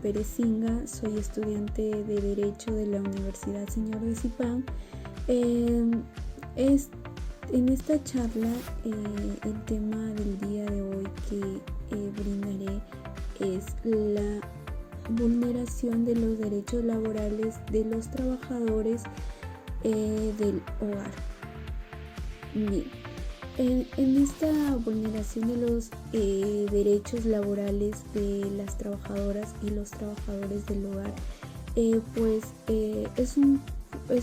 Pérez Singa, soy estudiante de Derecho de la Universidad Señor de Zipán. En esta charla, el tema del día de hoy que brindaré es la vulneración de los derechos laborales de los trabajadores del hogar. Bien. En esta vulneración de los derechos laborales de las trabajadoras y los trabajadores del hogar, es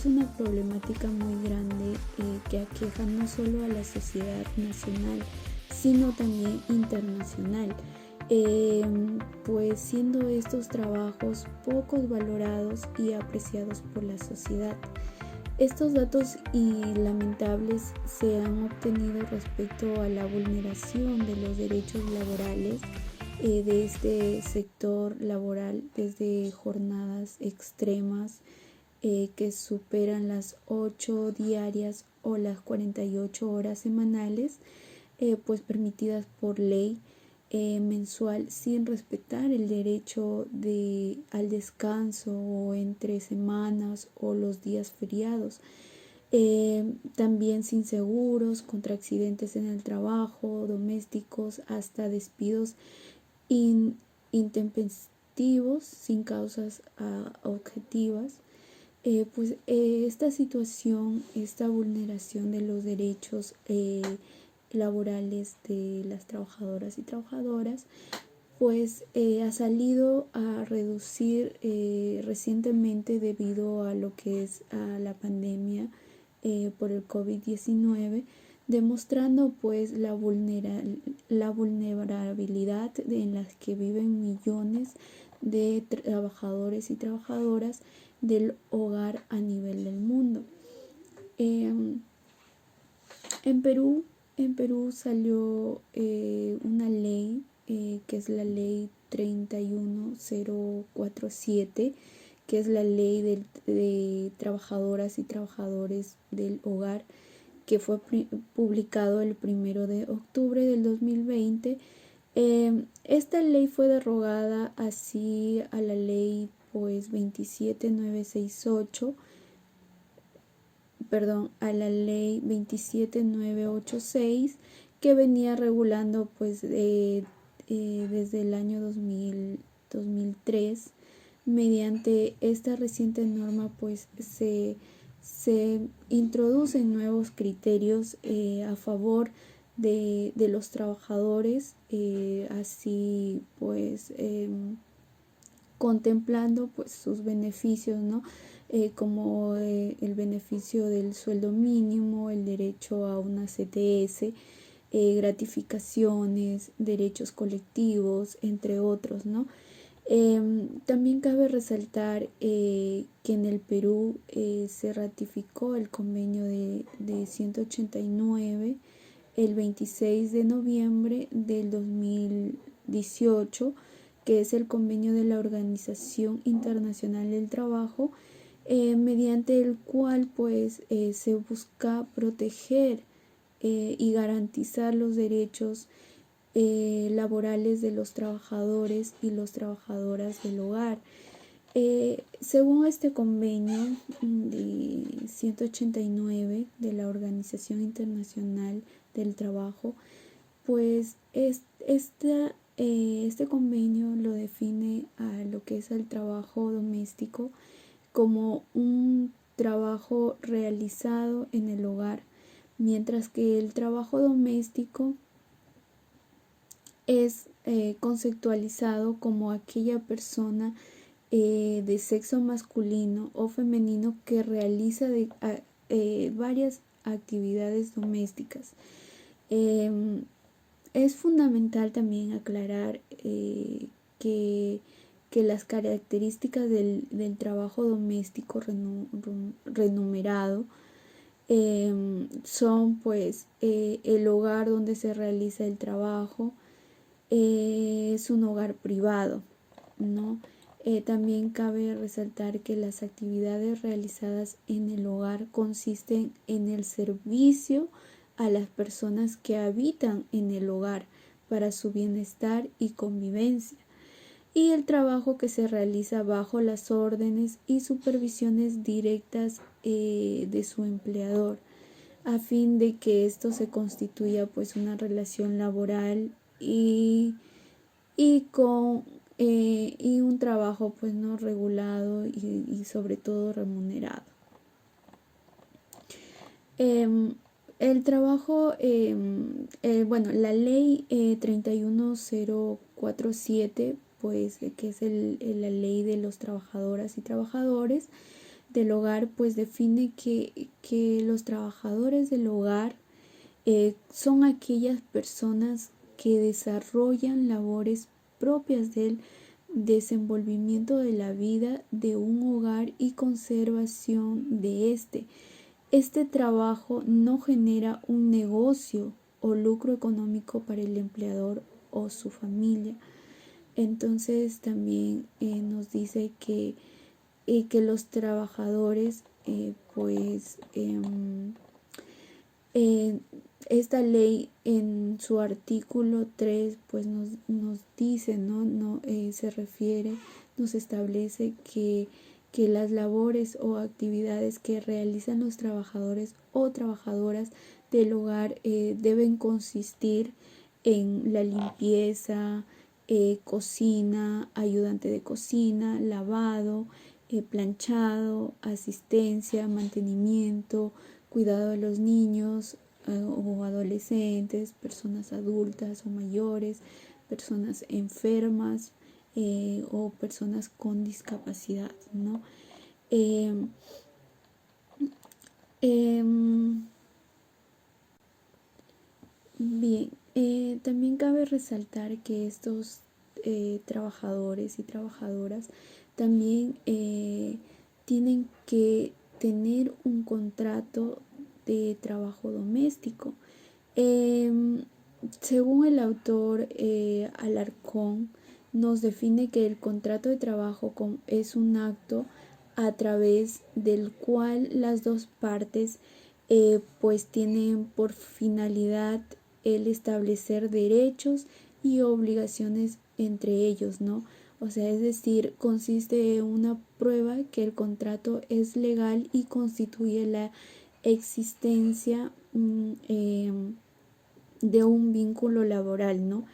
una problemática muy grande que aqueja no solo a la sociedad nacional, sino también internacional, pues siendo estos trabajos pocos valorados y apreciados por la sociedad. Estos datos lamentables se han obtenido respecto a la vulneración de los derechos laborales de este sector laboral, desde jornadas extremas que superan las 8 diarias o las 48 horas semanales, pues permitidas por ley mensual, sin respetar el derecho al descanso o entre semanas o los días feriados, también sin seguros, contra accidentes en el trabajo, domésticos, hasta despidos intempestivos sin causas objetivas. Esta situación, esta vulneración de los derechos laborales de las trabajadoras y trabajadoras, pues ha salido a reducir recientemente debido a lo que es a la pandemia por el COVID-19, demostrando pues la vulnerabilidad en la que viven millones de trabajadores y trabajadoras del hogar a nivel del mundo. En Perú salió una ley que es la ley 31047, que es la ley de trabajadoras y trabajadores del hogar, que fue publicado el 1 de octubre del 2020. Esta ley fue derogada así a la ley 27968, a la ley 27986, que venía regulando pues desde el año 2003. Mediante esta reciente norma pues se introducen nuevos criterios a favor de los trabajadores, así pues contemplando pues sus beneficios, ¿no? Como el beneficio del sueldo mínimo, el derecho a una CTS, gratificaciones, derechos colectivos, entre otros, ¿no? También cabe resaltar que en el Perú se ratificó el convenio de 189 el 26 de noviembre del 2018, que es el convenio de la Organización Internacional del Trabajo, mediante el cual pues se busca proteger y garantizar los derechos laborales de los trabajadores y las trabajadoras del hogar. Según este convenio de 189 de la Organización Internacional del Trabajo, pues este convenio lo define a lo que es el trabajo doméstico como un trabajo realizado en el hogar, mientras que el trabajo doméstico es conceptualizado como aquella persona de sexo masculino o femenino que realiza varias actividades domésticas. Es fundamental también aclarar que las características del trabajo doméstico remunerado son pues el hogar donde se realiza el trabajo, es un hogar privado, ¿no? También cabe resaltar que las actividades realizadas en el hogar consisten en el servicio a las personas que habitan en el hogar para su bienestar y convivencia. y el trabajo que se realiza bajo las órdenes y supervisiones directas de su empleador, a fin de que esto se constituya pues una relación laboral y con y un trabajo pues no regulado y sobre todo remunerado. El trabajo, bueno, la ley 31047, pues que es la ley de los trabajadoras y trabajadores del hogar, pues define que los trabajadores del hogar son aquellas personas que desarrollan labores propias del desenvolvimiento de la vida de un hogar y conservación de este. Este trabajo no genera un negocio o lucro económico para el empleador o su familia. Entonces también nos dice que los trabajadores esta ley en su artículo 3 pues nos dice, ¿no? Se refiere, nos establece que las labores o actividades que realizan los trabajadores o trabajadoras del hogar deben consistir en la limpieza, cocina, ayudante de cocina, lavado, planchado, asistencia, mantenimiento, cuidado de los niños o adolescentes, personas adultas o mayores, personas enfermas o personas con discapacidad, ¿no? Bien, también cabe resaltar que estos trabajadores y trabajadoras también tienen que tener un contrato de trabajo doméstico. Según el autor Alarcón, nos define que el contrato de trabajo es un acto a través del cual las dos partes pues tienen por finalidad el establecer derechos y obligaciones entre ellos, ¿no? O sea, es decir, consiste en una prueba que el contrato es legal y constituye la existencia de un vínculo laboral, ¿no?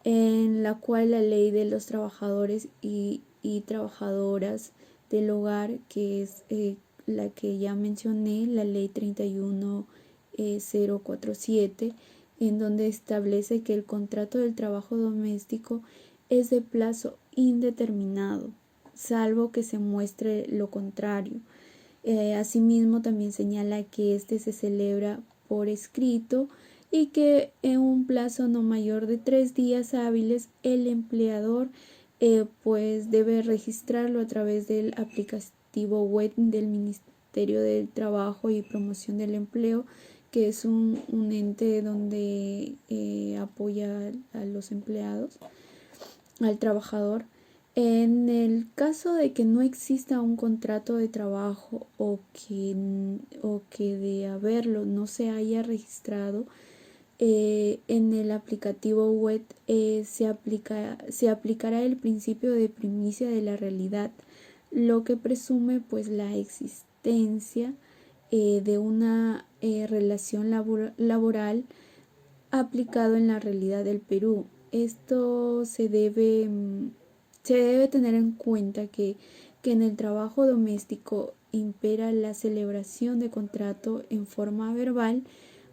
En la cual la ley de los trabajadores y trabajadoras del hogar, que es la que ya mencioné, la ley 31047, en donde establece que el contrato del trabajo doméstico es de plazo indeterminado, salvo que se muestre lo contrario. Asimismo, también señala que este se celebra por escrito y que en un plazo no mayor de 3 días hábiles el empleador pues debe registrarlo a través del aplicativo web del Ministerio del Trabajo y Promoción del Empleo, que es un ente donde apoya a los empleados, al trabajador. En el caso de que no exista un contrato de trabajo o que de haberlo no se haya registrado, en el aplicativo web se aplicará el principio de primicia de la realidad, lo que presume pues la existencia de una relación laboral aplicado en la realidad del Perú. Esto se debe tener en cuenta que en el trabajo doméstico impera la celebración de contrato en forma verbal,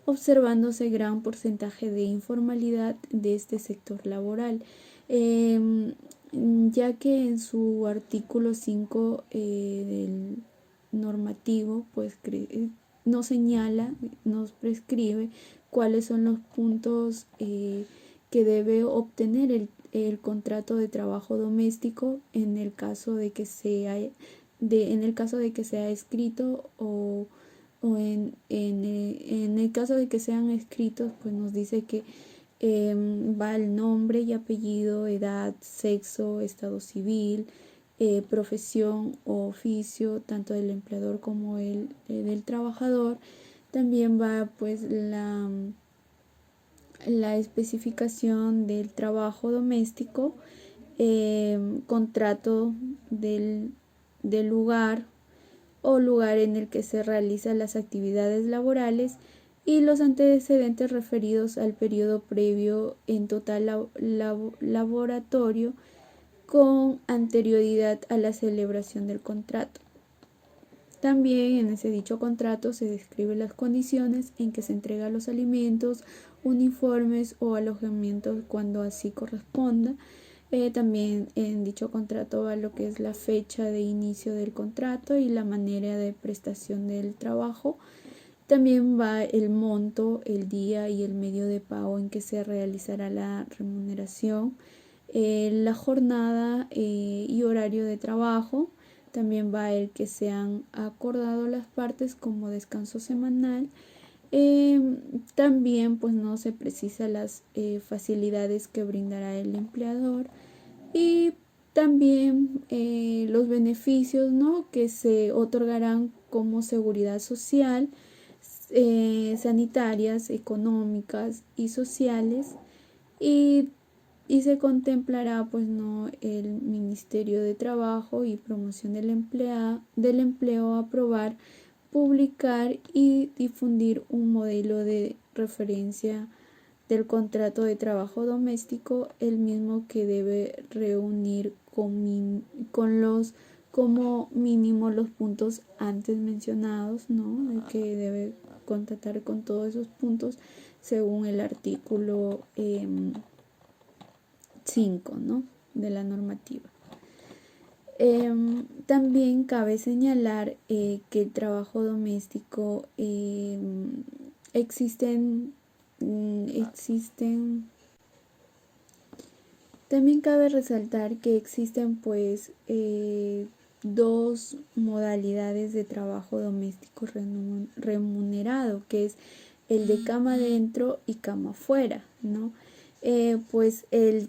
observándose gran porcentaje de informalidad de este sector laboral, ya que en su artículo 5 del normativo pues nos señala, nos prescribe cuáles son los puntos que debe obtener el contrato de trabajo doméstico en el caso de que sea escrito o en el caso de que sean escritos, pues nos dice que va el nombre y apellido, edad, sexo, estado civil, profesión o oficio, tanto del empleador como del trabajador. También va pues la especificación del trabajo doméstico contrato del lugar o lugar en el que se realizan las actividades laborales y los antecedentes referidos al periodo previo en total laboratorio con anterioridad a la celebración del contrato. También en ese dicho contrato se describen las condiciones en que se entregan los alimentos, uniformes o alojamientos cuando así corresponda. También en dicho contrato va lo que es la fecha de inicio del contrato y la manera de prestación del trabajo. También va el monto, el día y el medio de pago en que se realizará la remuneración, la jornada y horario de trabajo. También va el que se han acordado las partes como descanso semanal. También pues no se precisa las facilidades que brindará el empleador y también los beneficios, ¿no?, que se otorgarán como seguridad social, sanitarias, económicas y sociales, y se contemplará pues no el Ministerio de Trabajo y Promoción del Empleo aprobar, publicar y difundir un modelo de referencia del contrato de trabajo doméstico, el mismo que debe reunir con los como mínimo los puntos antes mencionados, ¿no?, que debe contratar con todos esos puntos según el artículo 5, ¿no?, de la normativa. También cabe señalar que el trabajo doméstico existen también cabe resaltar que existen pues dos modalidades de trabajo doméstico remunerado, que es el de cama adentro y cama afuera, ¿no? Pues el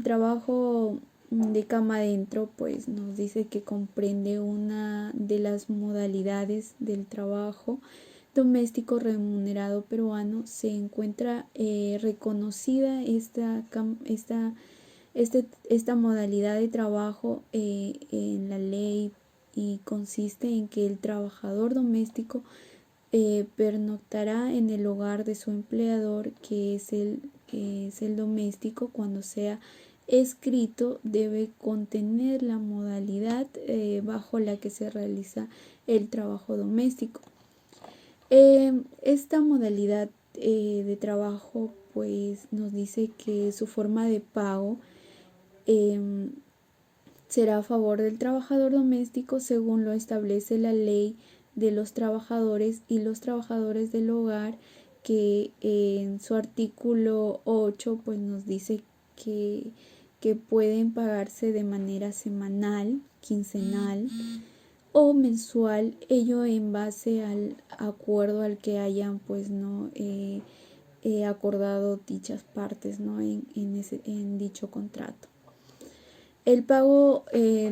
trabajo de cama adentro pues nos dice que comprende una de las modalidades del trabajo doméstico remunerado peruano. Se encuentra reconocida esta modalidad de trabajo en la ley, y consiste en que el trabajador doméstico pernoctará en el hogar de su empleador, que es el doméstico. Cuando sea escrito, debe contener la modalidad bajo la que se realiza el trabajo doméstico. Esta modalidad de trabajo pues nos dice que su forma de pago será a favor del trabajador doméstico según lo establece la ley de los trabajadores y los trabajadores del hogar, que en su artículo 8 pues nos dice que pueden pagarse de manera semanal, quincenal o mensual, ello en base al acuerdo al que hayan pues no acordado dichas partes, ¿no?, en dicho contrato. El pago en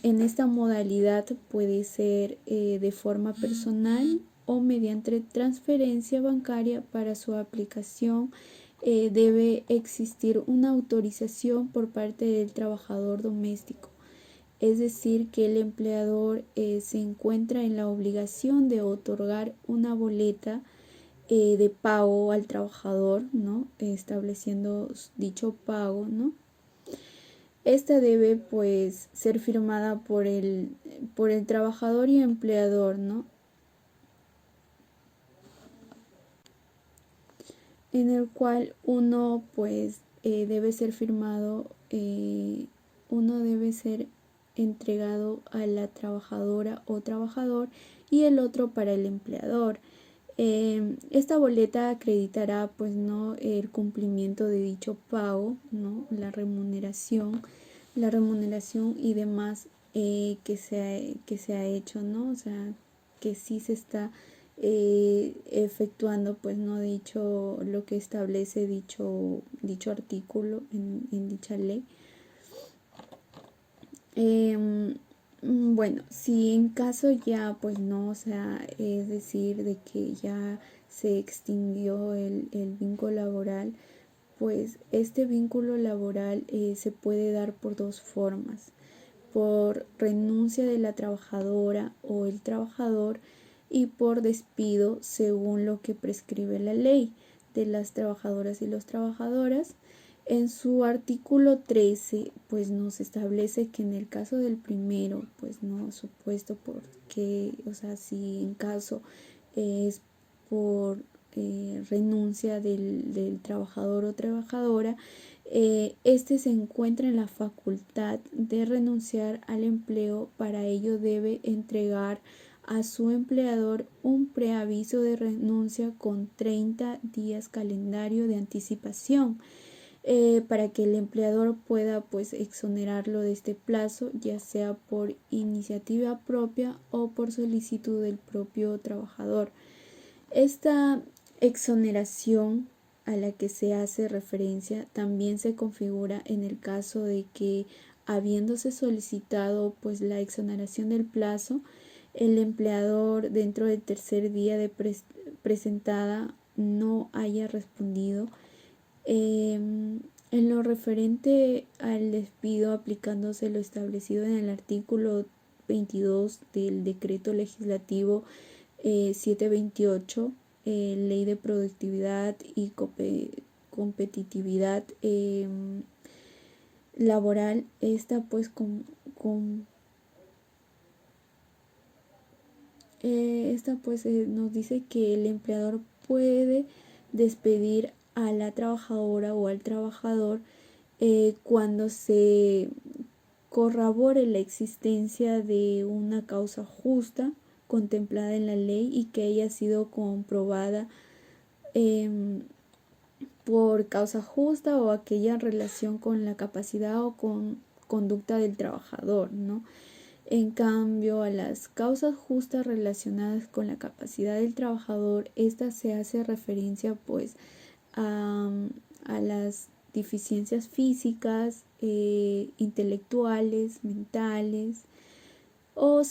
esta modalidad puede ser de forma personal o mediante transferencia bancaria. Para su aplicación debe existir una autorización por parte del trabajador doméstico, es decir, que el empleador se encuentra en la obligación de otorgar una boleta de pago al trabajador, ¿no?, estableciendo dicho pago, ¿no? Esta debe pues ser firmada por el trabajador y empleador, ¿no?, en el cual uno pues debe ser firmado, uno debe ser entregado a la trabajadora o trabajador y el otro para el empleador. Esta boleta acreditará pues no el cumplimiento de dicho pago, ¿no?, la remuneración y demás que se ha hecho, ¿no? O sea, que sí se está efectuando pues no dicho lo que establece dicho artículo en dicha ley. Bueno, si en caso ya pues no, o sea, es decir, de que ya se extinguió el vínculo laboral, pues este vínculo laboral se puede dar por dos formas: por renuncia de la trabajadora o el trabajador, y por despido según lo que prescribe la ley de las trabajadoras y los trabajadores. En su artículo 13 pues nos establece que en el caso del primero, pues no supuesto porque, o sea, si en caso es por renuncia del trabajador o trabajadora, este se encuentra en la facultad de renunciar al empleo. Para ello debe entregar a su empleador un preaviso de renuncia con 30 días calendario de anticipación, para que el empleador pueda pues exonerarlo de este plazo, ya sea por iniciativa propia o por solicitud del propio trabajador. Esta exoneración a la que se hace referencia también se configura en el caso de que, habiéndose solicitado pues la exoneración del plazo, el empleador dentro del tercer día de presentada no haya respondido. En lo referente al despido, aplicándose lo establecido en el artículo 22 del decreto legislativo 728, ley de productividad y competitividad laboral, esta pues nos dice que el empleador puede despedir a la trabajadora o al trabajador cuando se corrobore la existencia de una causa justa contemplada en la ley y que haya sido comprobada por causa justa o aquella relación con la capacidad o con conducta del trabajador, ¿no? En cambio, a las causas justas relacionadas con la capacidad del trabajador, esta se hace referencia pues a las deficiencias físicas, intelectuales, mentales o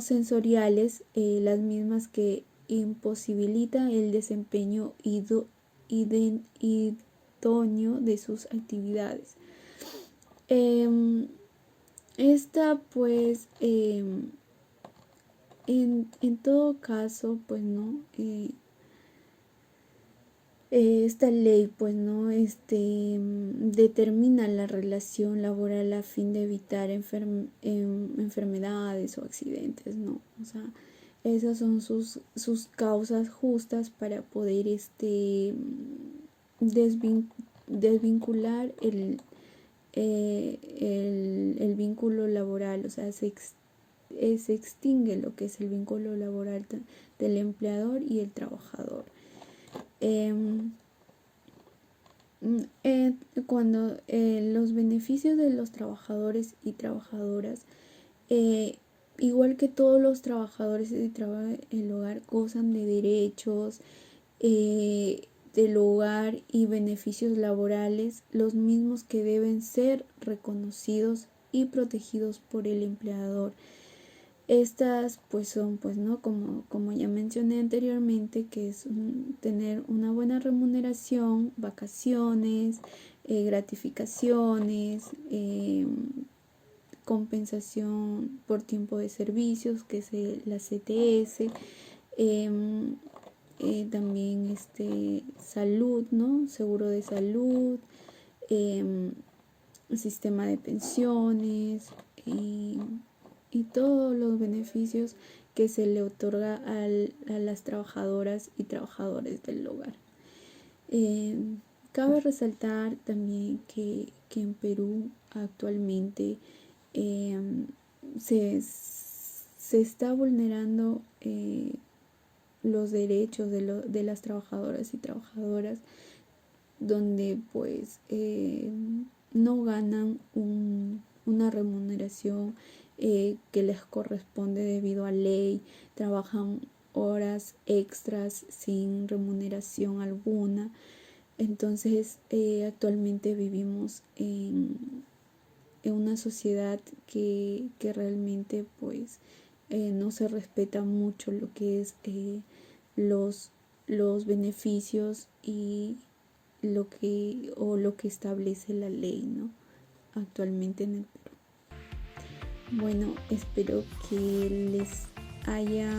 sensoriales, las mismas que imposibilitan el desempeño idóneo de sus actividades. Esta pues en todo caso pues no, esta ley pues no determina la relación laboral a fin de evitar enfermedades o accidentes, no, o sea, esas son sus causas justas para poder desvincular el vínculo laboral, o sea, se extingue lo que es el vínculo laboral del empleador y el trabajador. Cuando los beneficios de los trabajadores y trabajadoras, igual que todos los trabajadores del hogar, gozan de derechos del hogar y beneficios laborales, los mismos que deben ser reconocidos y protegidos por el empleador. Estas pues son pues no, como ya mencioné anteriormente, que es tener una buena remuneración, vacaciones, gratificaciones, compensación por tiempo de servicios, que es la CTS, también salud, ¿no? Seguro de salud, sistema de pensiones, y todos los beneficios que se le otorga a las trabajadoras y trabajadores del hogar. Cabe resaltar también que en Perú actualmente se está vulnerando los derechos de las trabajadoras y trabajadoras, donde pues no ganan una remuneración que les corresponde debido a ley, trabajan horas extras sin remuneración alguna. Entonces actualmente vivimos en una sociedad que realmente pues no se respeta mucho lo que es los beneficios y lo que establece la ley, ¿no? Actualmente en el Perú. Bueno, espero que les haya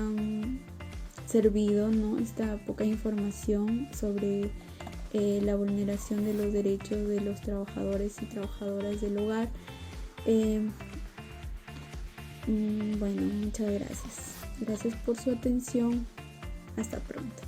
servido, ¿no?, esta poca información sobre la vulneración de los derechos de los trabajadores y trabajadoras del hogar. Bueno, muchas gracias. Gracias por su atención. Hasta pronto.